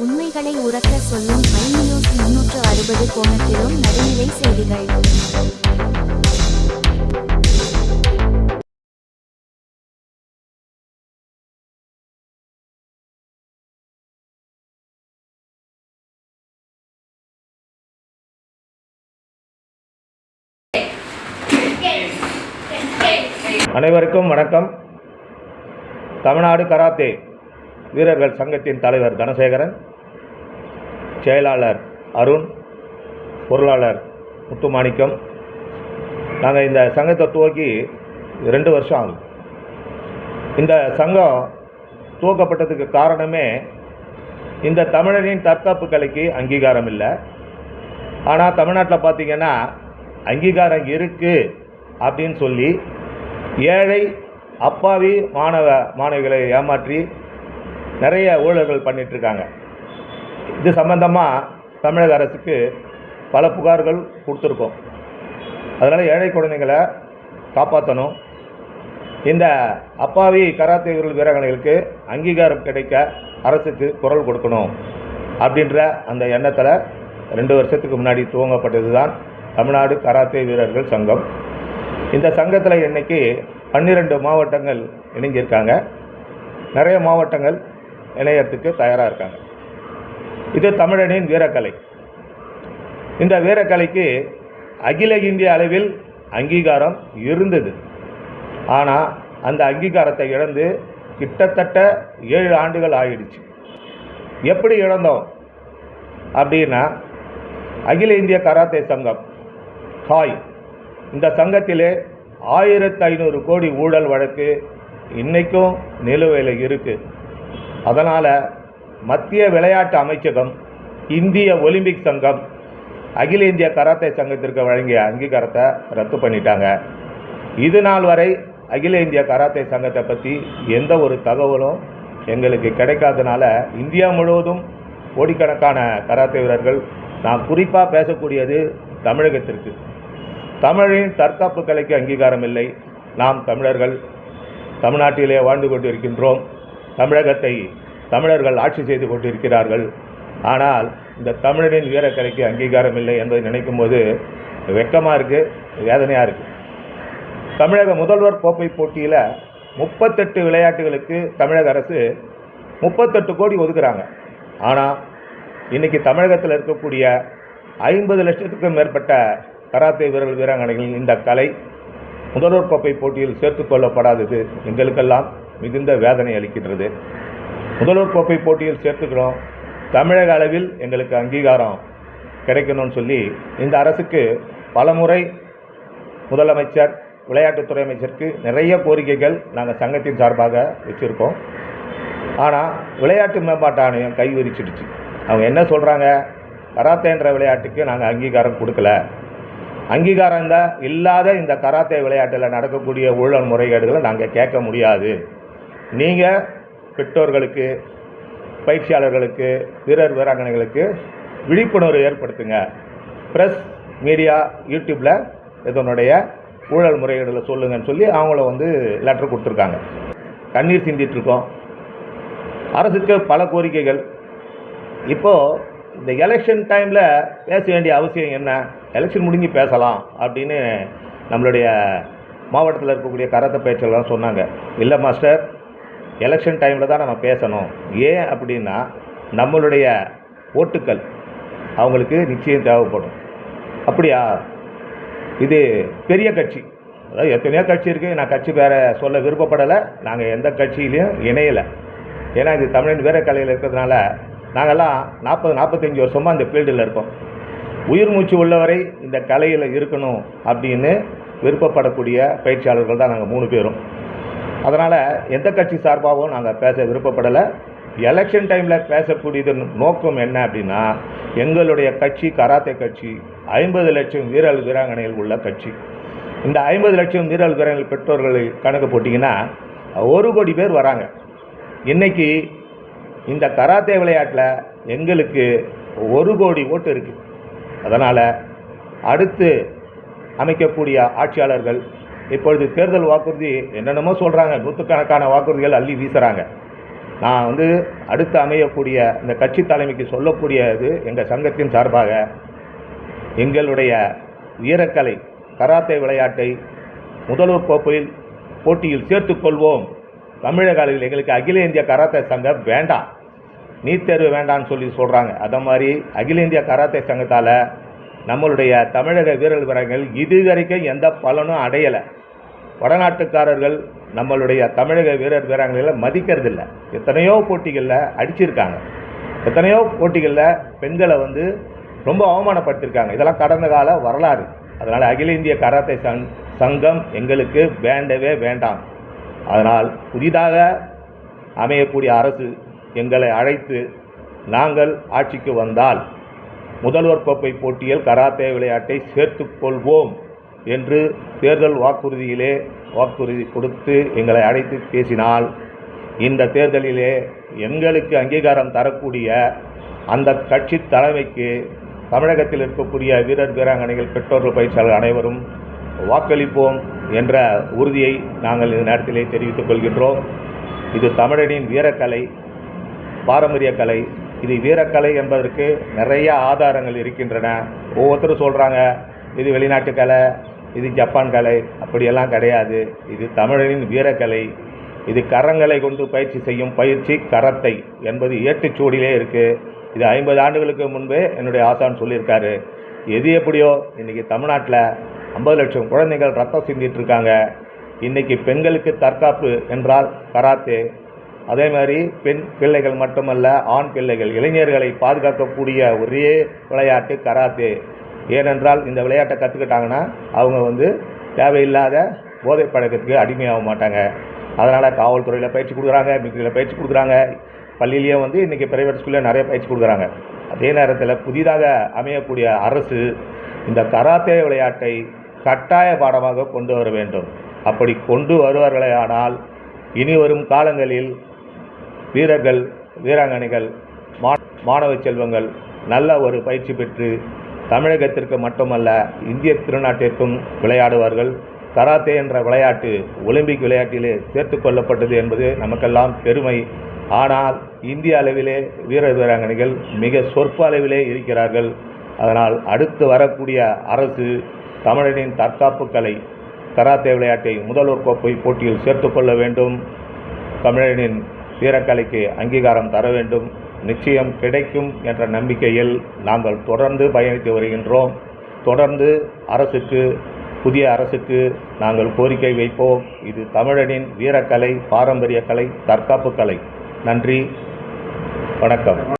உண்மைகளை உரக்க சொல்லும் ஐநியூஸ் 360 கோணத்திலும் நடுநிலை செய்திகள். அனைவருக்கும் வணக்கம். தமிழ்நாடு கராத்தே வீரர்கள் சங்கத்தின் தலைவர் தனசேகரன், செயலாளர் அருண், பொருளாளர் முத்துமாணிக்கம். நாங்கள் இந்த சங்கத்தை துவக்கி 2 வருஷம் ஆகுது. இந்த சங்கம் துவக்கப்பட்டதுக்கு காரணமே இந்த தமிழரின் தற்காப்பு கலைக்கு அங்கீகாரம் இல்லை. ஆனால் தமிழ்நாட்டில் பார்த்திங்கன்னா அங்கீகாரம் இருக்குது அப்படின்னு சொல்லி ஏழை அப்பாவி மாணவிகளை ஏமாற்றி நிறைய ஊழல்கள் பண்ணிகிட்ருக்காங்க. இது சம்பந்தமாக தமிழக அரசுக்கு பல புகார்கள் கொடுத்துருக்கோம். அதனால் ஏழை குழந்தைங்களை காப்பாற்றணும், இந்த அப்பாவி கராத்தே வீரர்களுக்கு அங்கீகாரம் கிடைக்க அரசுக்கு குரல் கொடுக்கணும் அப்படின்ற அந்த எண்ணத்தில் 2 வருஷத்துக்கு முன்னாடி துவங்கப்பட்டது தான் தமிழ்நாடு கராத்தே வீரர்கள் சங்கம். இந்த சங்கத்தில் இன்றைக்கி 12 மாவட்டங்கள் இணைஞ்சிருக்காங்க. நிறைய மாவட்டங்கள் இணையத்துக்கு தயாராக இருக்காங்க. இது தமிழனின் வீரக்கலை. இந்த வீரக்கலைக்கு அகில இந்திய அளவில் அங்கீகாரம் இருந்தது. ஆனால் அந்த அங்கீகாரத்தை இழந்து கிட்டத்தட்ட 7 ஆண்டுகள் ஆகிடுச்சு. எப்படி இழந்தோம் அப்படின்னா, அகில இந்திய கராத்தே சங்கம் ஹாய், இந்த சங்கத்திலே 1500 கோடி ஊழல் வழக்கு இன்றைக்கும் நிலுவையில் இருக்குது. அதனால் மத்திய விளையாட்டு அமைச்சகம், இந்திய ஒலிம்பிக் சங்கம் அகில இந்திய கராத்தே சங்கத்திற்கு வழங்கிய அங்கீகாரத்தை ரத்து பண்ணிட்டாங்க. இது நாள் வரை அகில இந்திய கராத்தே சங்கத்தை பற்றி எந்த ஒரு தகவலும் எங்களுக்கு கிடைக்காதனால இந்தியா முழுவதும் கோடிக்கணக்கான கராத்தே வீரர்கள், நான் குறிப்பாக பேசக்கூடியது தமிழகத்திற்கு, தமிழின் தற்காப்பு கலைக்கு அங்கீகாரம் இல்லை. நாம் தமிழர்கள் தமிழ்நாட்டிலே வாழ்ந்து கொண்டிருக்கின்றோம். தமிழகத்தை தமிழர்கள் ஆட்சி செய்து கொண்டிருக்கிறார்கள். ஆனால் இந்த தமிழரின் வீரக்கலைக்கு அங்கீகாரம் இல்லை என்பதை நினைக்கும் போது வெட்கமாக இருக்குது, வேதனையாக இருக்குது. தமிழக முதல்வர் கோப்பை போட்டியில் 38 விளையாட்டுகளுக்கு தமிழக அரசு 38 கோடி ஒதுக்குறாங்க. ஆனால் இன்றைக்கி தமிழகத்தில் இருக்கக்கூடிய 50 லட்சத்துக்கும் மேற்பட்ட கராத்தே வீராங்கனைகள் இந்த கலை முதல்வர் கோப்பை போட்டியில் சேர்த்து கொள்ளப்படாதது எங்களுக்கெல்லாம் மிகுந்த வேதனை அளிக்கின்றது. முதல்வர் கோப்பை போட்டியில் சேர்த்துக்கிறோம், தமிழக அளவில் எங்களுக்கு அங்கீகாரம் கிடைக்கணும்னு சொல்லி இந்த அரசுக்கு பலமுறை முதலமைச்சர், விளையாட்டுத்துறை அமைச்சருக்கு நிறைய கோரிக்கைகள் நாங்கள் சங்கத்தின் சார்பாக வச்சுருக்கோம். ஆனால் விளையாட்டு மேம்பாட்டு ஆணையம் கை விரிச்சிடுச்சு. அவங்க என்ன சொல்கிறாங்க, கராத்தேன்ற விளையாட்டுக்கு நாங்கள் அங்கீகாரம் கொடுக்கல, அங்கீகாரம் இல்லாத இந்த கராத்தே விளையாட்டில் நடக்கக்கூடிய ஊழல் முறைகேடுகளை நாங்கள் கேட்க முடியாது. நீங்கள் பெற்றோர்களுக்கு, பயிற்சியாளர்களுக்கு, வீராங்கனைகளுக்கு விழிப்புணர்வு ஏற்படுத்துங்க, ப்ரெஸ், மீடியா, யூடியூப்பில் இதனுடைய ஊழல் முறைகேடுகளை சொல்லுங்கன்னு சொல்லி அவங்கள லெட்டர் கொடுத்துருக்காங்க. கண்ணீர் சிந்திட்டுருக்கோம். அரசுக்கு பல கோரிக்கைகள். இப்போது இந்த எலெக்ஷன் டைமில் பேச வேண்டிய அவசியம் என்ன, எலெக்ஷன் முடிஞ்சு பேசலாம் அப்படின்னு நம்மளுடைய மாவட்டத்தில் இருக்கக்கூடிய கராத்தே பயிற்சியாளர் சொன்னாங்க. இல்லை மாஸ்டர், எலெக்ஷன் டைமில் தான் நம்ம பேசணும். ஏன் அப்படின்னா, நம்மளுடைய ஓட்டுக்கள் அவங்களுக்கு நிச்சயம் தேவைப்படும். அப்படியா? இது பெரிய கட்சி, அதாவது எத்தனையோ கட்சி இருக்குது. நான் கட்சி பேரை சொல்ல விருப்பப்படலை. நாங்கள் எந்த கட்சியிலையும் இணையலை. ஏன்னா இது தமிழின் வீரக்கலையில் இருக்கிறதுனால நாங்கள்லாம் 40-45 வருஷமாக இந்த ஃபீல்டில் இருக்கோம். உயிர் மூச்சு உள்ளவரை இந்த கலையில் இருக்கணும் அப்படின்னு விருப்பப்படக்கூடிய பயிற்சியாளர்கள் தான் நாங்கள் 3 பேரும். அதனால் எந்த கட்சி சார்பாகவும் நாங்கள் பேச விருப்பப்படலை. எலெக்ஷன் டைமில் பேசக்கூடியது நோக்கம் என்ன அப்படின்னா, எங்களுடைய கட்சி கராத்தே கட்சி 50 லட்சம் வீராங்கனைகள் உள்ள கட்சி. இந்த 50 லட்சம் வீராங்கனைகள் பெற்றோர்களை கணக்கு போட்டிங்கன்னா 1 கோடி பேர் வராங்க. இன்றைக்கி இந்த கராத்தே விளையாட்டில் எங்களுக்கு 1 கோடி ஓட்டு இருக்குது. அதனால் அடுத்து அமைக்கக்கூடிய ஆட்சியாளர்கள் இப்பொழுது தேர்தல் வாக்குறுதி என்னென்னமோ சொல்கிறாங்க, 100கணக்கான வாக்குறுதிகள் அள்ளி வீசுகிறாங்க. நான் அடுத்து அமையக்கூடிய இந்த கட்சி தலைமைக்கு சொல்லக்கூடியது, எங்கள் சங்கத்தின் சார்பாக எங்களுடைய வீரக்கலை கராத்தே விளையாட்டை முதல்வர் கோப்பையில் போட்டியில் சேர்த்துக்கொள்வோம். தமிழக அளவில் எங்களுக்கு அகில இந்திய கராத்தே சங்கம் வேண்டாம், நீட் தேர்வு வேண்டான்னு சொல்கிறாங்க. அதை மாதிரி அகில இந்திய கராத்தே சங்கத்தால் நம்மளுடைய தமிழக வீரர்கள் இதுவரைக்கும் எந்த பலனும் அடையலை. வடநாட்டுக்காரர்கள் நம்மளுடைய தமிழக வீரர்களை மதிக்கிறதில்ல. எத்தனையோ போட்டிகளில் அடிச்சிருக்காங்க, எத்தனையோ போட்டிகளில் பெண்களை ரொம்ப அவமானப்படுத்தியிருக்காங்க. இதெல்லாம் கடந்த கால வரலாறு. அதனால் அகில இந்திய கராத்தே சங்கம் எங்களுக்கு வேண்டவே வேண்டாம். அதனால் புதிதாக அமையக்கூடிய அரசு எங்களை அழைத்து நாங்கள் ஆட்சிக்கு வந்தால் முதல்வர் கோப்பை போட்டியில் கராத்தே விளையாட்டை சேர்த்துக்கொள்வோம் என்று தேர்தல் வாக்குறுதி கொடுத்து எங்களை அழைத்து பேசினால், இந்த தேர்தலிலே எங்களுக்கு அங்கீகாரம் தரக்கூடிய அந்த கட்சி தலைமைக்கு தமிழகத்தில் இருக்கக்கூடிய வீராங்கனைகள், பெற்றோர்கள், பயிற்சியாளர்கள் அனைவரும் வாக்களிப்போம் என்ற உறுதியை நாங்கள் இந்த நேரத்திலே தெரிவித்துக் கொள்கின்றோம். இது தமிழனின் வீரக்கலை, பாரம்பரிய கலை. இது வீரக்கலை என்பதற்கு நிறைய ஆதாரங்கள் இருக்கின்றன. ஒவ்வொருத்தரும் சொல்கிறாங்க இது வெளிநாட்டு கலை, இது ஜப்பான் கலை. அப்படியெல்லாம் கிடையாது. இது தமிழனின் வீரக்கலை. இது கரங்களை கொண்டு பயிற்சி செய்யும் பயிற்சி கரத்தை என்பது ஏட்டுச்சூடிலே இருக்குது. இது 50 ஆண்டுகளுக்கு முன்பே என்னுடைய ஆசான் சொல்லியிருக்காரு. எது எப்படியோ இன்றைக்கி தமிழ்நாட்டில் 50 லட்சம் குழந்தைகள் ரத்தம் சிந்திட்டு இருக்காங்க. இன்றைக்கி பெண்களுக்கு தற்காப்பு என்றால் கராத்தே. அதே மாதிரி பெண் பிள்ளைகள் மட்டுமல்ல, ஆண் பிள்ளைகள், இளைஞர்களை பாதுகாக்கக்கூடிய ஒரே விளையாட்டு கராத்தே. ஏனென்றால் இந்த விளையாட்டை கற்றுக்கிட்டாங்கன்னா அவங்க தேவையில்லாத போதை பழக்கத்துக்கு அடிமையாக மாட்டாங்க. அதனால் காவல்துறையில் பயிற்சி கொடுக்குறாங்க, மிலிட்டரியில் பயிற்சி கொடுக்குறாங்க, பள்ளியிலேயே இன்றைக்கி பிரைவேட் ஸ்கூலில் நிறைய பயிற்சி கொடுக்குறாங்க. அதே நேரத்தில் புதிதாக அமையக்கூடிய அரசு இந்த கராத்தே விளையாட்டை கட்டாய பாடமாக கொண்டு வர வேண்டும். அப்படி கொண்டு வருவார்களேயானால் இனி வரும் காலங்களில் வீரர்கள், வீராங்கனைகள், மாணவ செல்வங்கள் நல்ல ஒரு பயிற்சி பெற்று தமிழகத்திற்கு மட்டுமல்ல இந்திய திருநாட்டிற்கும் விளையாடுவார்கள். கராத்தே என்ற விளையாட்டு ஒலிம்பிக் விளையாட்டிலே சேர்த்து கொள்ளப்பட்டது என்பது நமக்கெல்லாம் பெருமை. ஆனால் இந்திய அளவிலே வீராங்கனைகள் மிக சொற்ப அளவிலே இருக்கிறார்கள். அதனால் அடுத்து வரக்கூடிய அரசு தமிழனின் தற்காப்பு கலை கராத்தே விளையாட்டை முதல்வர் கோப்பை போட்டியில் சேர்த்து கொள்ள வேண்டும். தமிழனின் வீரக்கலைக்கு அங்கீகாரம் தர வேண்டும். நிச்சயம் கிடைக்கும் என்ற நம்பிக்கையில் நாங்கள் தொடர்ந்து பயணித்து வருகின்றோம். தொடர்ந்து புதிய அரசுக்கு நாங்கள் கோரிக்கை வைப்போம். இது தமிழனின் வீரக்கலை, பாரம்பரிய கலை, தற்காப்பு கலை. நன்றி, வணக்கம்.